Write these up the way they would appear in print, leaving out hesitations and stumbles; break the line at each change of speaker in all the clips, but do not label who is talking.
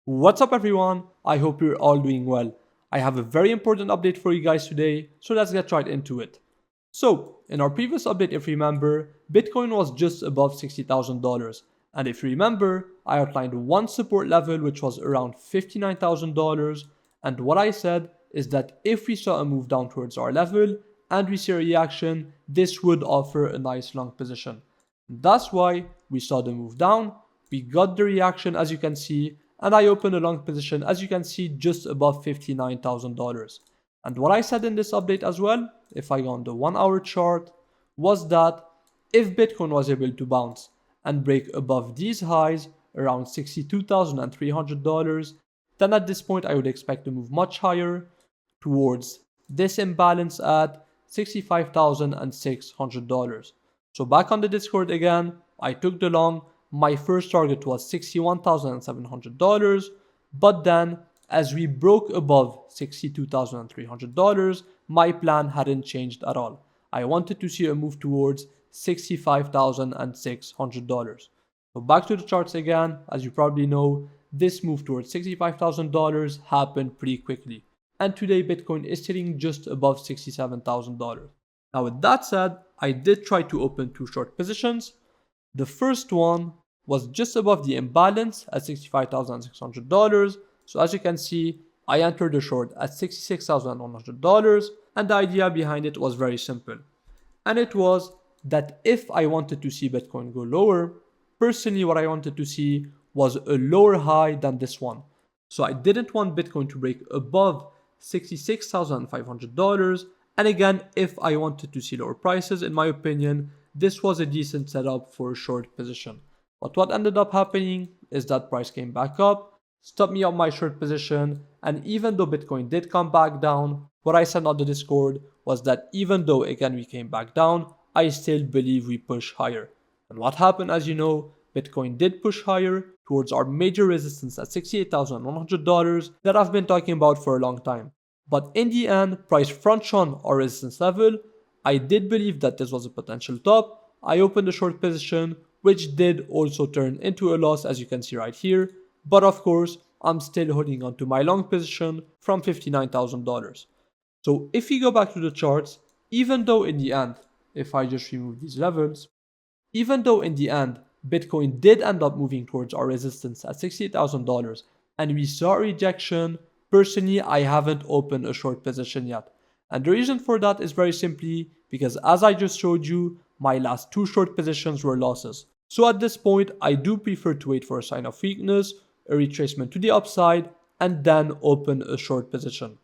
What's up everyone? I hope you're all doing well. I have a very important update for you guys today, so let's get right into it. So, in our previous update, if you remember, Bitcoin was just above $60,000. And if you remember, I outlined one support level which was around $59,000. And what I said is that if we saw a move down towards our level and we see a reaction, this would offer a nice long position. That's why we saw the move down, we got the reaction as you can see, and I opened a long position as you can see just above $59,000. And what I said in this update as well, if I go on the 1 hour chart, was that if Bitcoin was able to bounce and break above these highs around $62,300, then at this point I would expect to move much higher towards this imbalance at $65,600. So back on the Discord again, I took the long. My first target was $61,700, but then as we broke above $62,300, my plan hadn't changed at all. I wanted to see a move towards $65,600. So back to the charts again, as you probably know, this move towards $65,000 happened pretty quickly. And today Bitcoin is sitting just above $67,000. Now with that said, I did try to open two short positions. The first one was just above the imbalance at $65,600. So as you can see, I entered the short at $66,100, and the idea behind it was very simple. And it was that if I wanted to see Bitcoin go lower, personally what I wanted to see was a lower high than this one. So I didn't want Bitcoin to break above $66,500. And again, if I wanted to see lower prices, in my opinion, this was a decent setup for a short position. But what ended up happening is that price came back up, stopped me on my short position, and even though Bitcoin did come back down, what I said on the Discord was that even though again we came back down, I still believe we push higher. And what happened, as you know, Bitcoin did push higher towards our major resistance at $68,100 that I've been talking about for a long time. But in the end, price front-run our resistance level. I did believe that this was a potential top. I opened a short position, which did also turn into a loss as you can see right here. But of course, I'm still holding on to my long position from $59,000. So if we go back to the charts, even though in the end, if I just remove these levels, even though in the end, Bitcoin did end up moving towards our resistance at $68,000 and we saw a rejection, personally, I haven't opened a short position yet. And the reason for that is very simply because as I just showed you, my last two short positions were losses. So at this point, I do prefer to wait for a sign of weakness, a retracement to the upside, and then open a short position.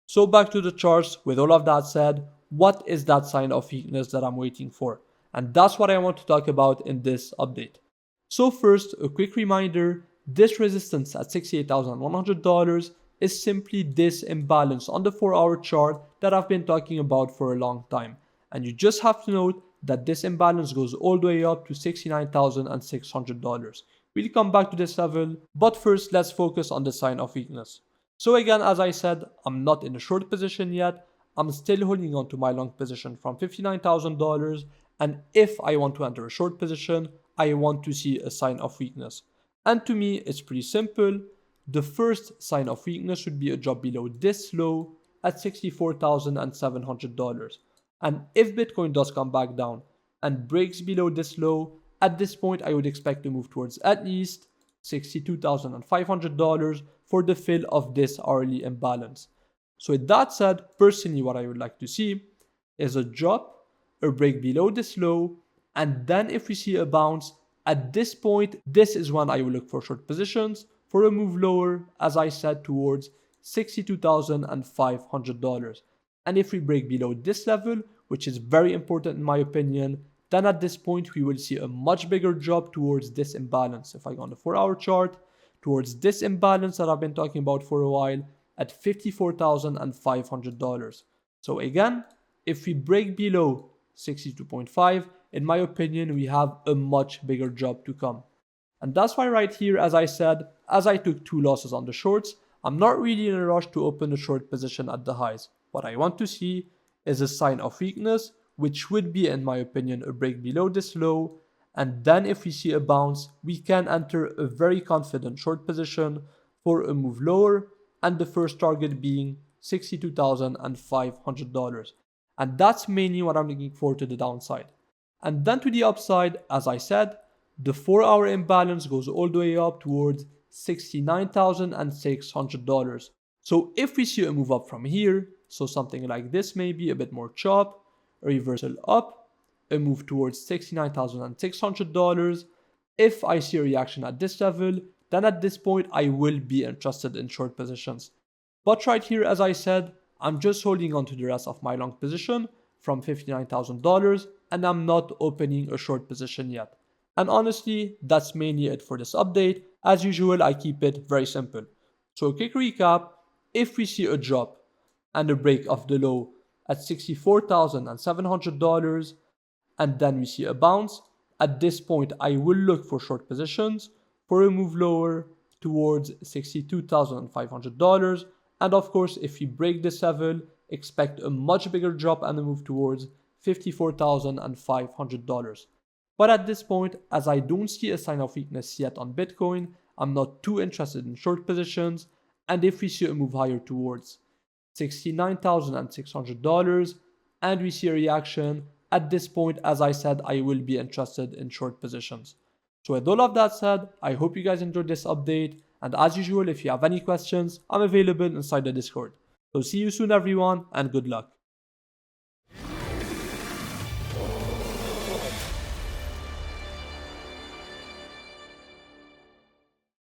So back to the charts, with all of that said, what is that sign of weakness that I'm waiting for? And that's what I want to talk about in this update. So first, a quick reminder, this resistance at $68,100 is simply this imbalance on the 4-hour chart that I've been talking about for a long time. And you just have to note that this imbalance goes all the way up to $69,600. We'll come back to this level, but first let's focus on the sign of weakness. So again, as I said, I'm not in a short position yet. I'm still holding on to my long position from $59,000. And if I want to enter a short position, I want to see a sign of weakness. And to me, it's pretty simple. The first sign of weakness should be a drop below this low at $64,700. And if Bitcoin does come back down and breaks below this low, at this point I would expect to move towards at least $62,500 for the fill of this hourly imbalance. So with that said, personally what I would like to see is a drop, a break below this low, and then if we see a bounce, at this point, this is when I will look for short positions for a move lower, as I said, towards $62,500. And if we break below this level, which is very important in my opinion, then at this point we will see a much bigger drop towards this imbalance. If I go on the 4-hour chart, towards this imbalance that I've been talking about for a while at $54,500. So again, if we break below 62.5, in my opinion, we have a much bigger drop to come. And that's why right here, as I said, as I took two losses on the shorts, I'm not really in a rush to open a short position at the highs. What I want to see is a sign of weakness, which would be, in my opinion, a break below this low. And then if we see a bounce, we can enter a very confident short position for a move lower, and the first target being $62,500. And that's mainly what I'm looking for to the downside. And then to the upside, as I said, the 4-hour imbalance goes all the way up towards $69,600. So if we see a move up from here, so something like this, maybe a bit more chop, a reversal up, a move towards $69,600, if I see a reaction at this level, then at this point I will be interested in short positions. But right here, as I said, I'm just holding on to the rest of my long position from $59,000 and I'm not opening a short position yet. And honestly, that's mainly it for this update. As usual, I keep it very simple. So a quick recap, if we see a drop and a break of the low at $64,700 and then we see a bounce, at this point I will look for short positions for a move lower towards $62,500. And of course, if we break this level, expect a much bigger drop and a move towards $54,500. But at this point, as I don't see a sign of weakness yet on Bitcoin, I'm not too interested in short positions. And if we see a move higher towards $69,600 and we see a reaction, at this point, as I said, I will be interested in short positions. So with all of that said, I hope you guys enjoyed this update. And as usual, if you have any questions, I'm available inside the Discord. So see you soon everyone and good luck.